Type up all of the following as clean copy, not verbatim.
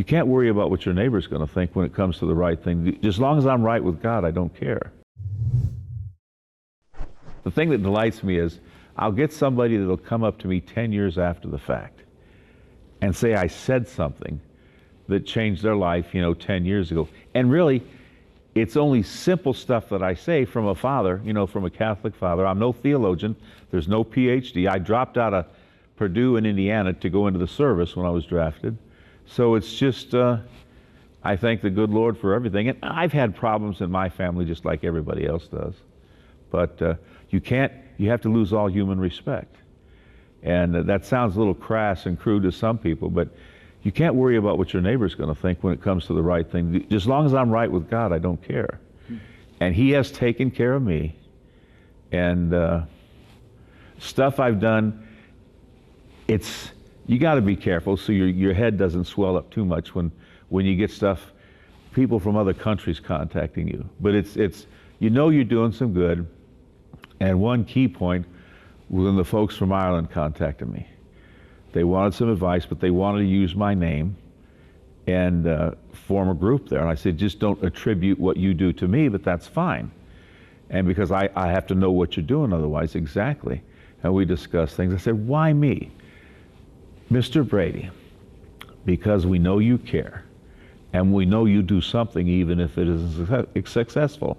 you can't worry about what your neighbor's going to think when it comes to the right thing. As long as I'm right with God, I don't care. The thing that delights me is I'll get somebody that'll come up to me 10 years after the fact and say I said something that changed their life, 10 years ago. And really, it's only simple stuff that I say from a father, from a Catholic father. I'm no theologian. There's no PhD. I dropped out of Purdue in Indiana to go into the service when I was drafted. So it's just, I thank the good Lord for everything. And I've had problems in my family just like everybody else does. But you have to lose all human respect. And that sounds a little crass and crude to some people, but you can't worry about what your neighbor's going to think when it comes to the right thing. As long as I'm right with God, I don't care. And He has taken care of me. And stuff I've done, you got to be careful so your head doesn't swell up too much when you get people from other countries contacting you. But you're doing some good. And one key point was when the folks from Ireland contacted me. They wanted some advice, but they wanted to use my name and form a group there. And I said, just don't attribute what you do to me, but that's fine. And because I have to know what you're doing otherwise, exactly. And we discussed things. I said, why me? Mr. Brady, because we know you care. And we know you do something even if it isn't successful.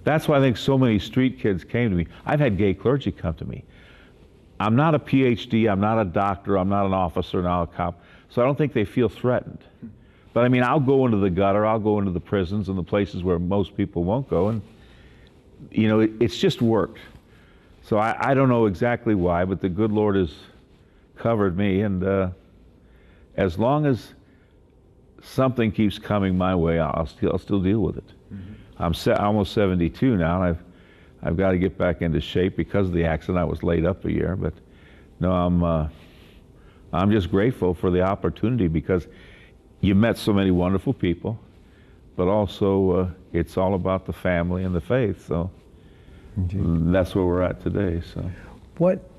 That's why I think so many street kids came to me. I've had gay clergy come to me. I'm not a PhD, I'm not a doctor, I'm not an officer, not a cop, so I don't think they feel threatened. But I mean, I'll go into the gutter, I'll go into the prisons and the places where most people won't go, and it's just worked. So I don't know exactly why, but the good Lord has covered me, and as long as something keeps coming my way, I'll still deal with it. I'm almost 72 now, and I've got to get back into shape because of the accident. I was laid up a year, but no, I'm just grateful for the opportunity because you met so many wonderful people, but also it's all about the family and the faith. So that's where we're at today. So,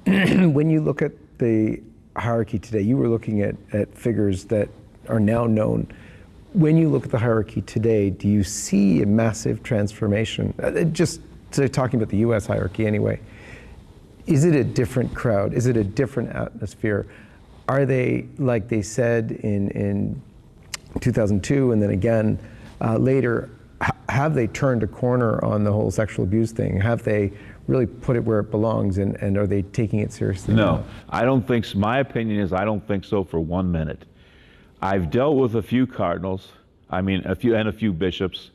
when you look at the hierarchy today, you were looking at figures that are now known. When you look at the hierarchy today, do you see a massive transformation? Just talking about the U.S. hierarchy anyway, is it a different crowd? Is it a different atmosphere? Are they, like they said in 2002 and then again later, have they turned a corner on the whole sexual abuse thing? Have they really put it where it belongs, and are they taking it seriously? No, I don't think so. My opinion is I don't think so for 1 minute. I've dealt with a few cardinals, a few bishops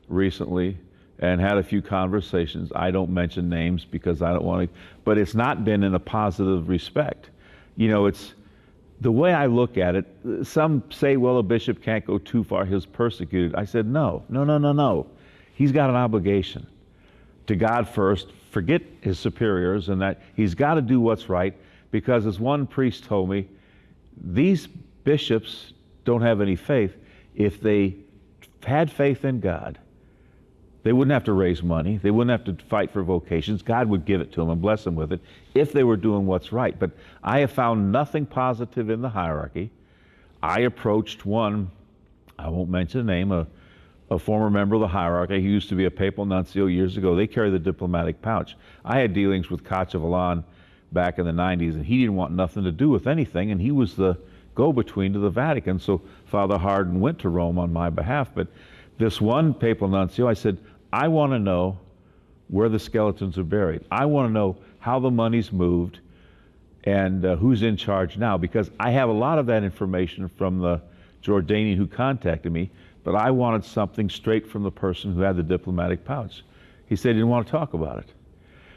recently, and had a few conversations. I don't mention names because I don't want to, but it's not been in a positive respect. It's the way I look at it. Some say, well, a bishop can't go too far, he's persecuted. I said, no. He's got an obligation to God first, forget his superiors, and that he's got to do what's right, because as one priest told me, these bishops don't have any faith. If they had faith in God, they wouldn't have to raise money. They wouldn't have to fight for vocations. God would give it to them and bless them with it if they were doing what's right. But I have found nothing positive in the hierarchy. I approached one, I won't mention the name, a former member of the hierarchy. He used to be a papal nuncio years ago. They carry the diplomatic pouch. I had dealings with Cachavalon back in the 90s, and he didn't want nothing to do with anything, and he was the go-between to the Vatican. So Father Hardin went to Rome on my behalf. But this one papal nuncio, I said, I want to know where the skeletons are buried. I want to know how the money's moved and who's in charge now, because I have a lot of that information from the Jordanian who contacted me, but I wanted something straight from the person who had the diplomatic pouch. He said he didn't want to talk about it.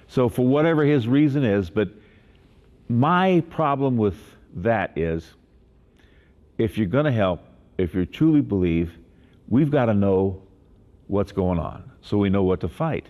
So for whatever his reason is, but my problem with that is, if you're going to help, if you truly believe, we've got to know what's going on so we know what to fight.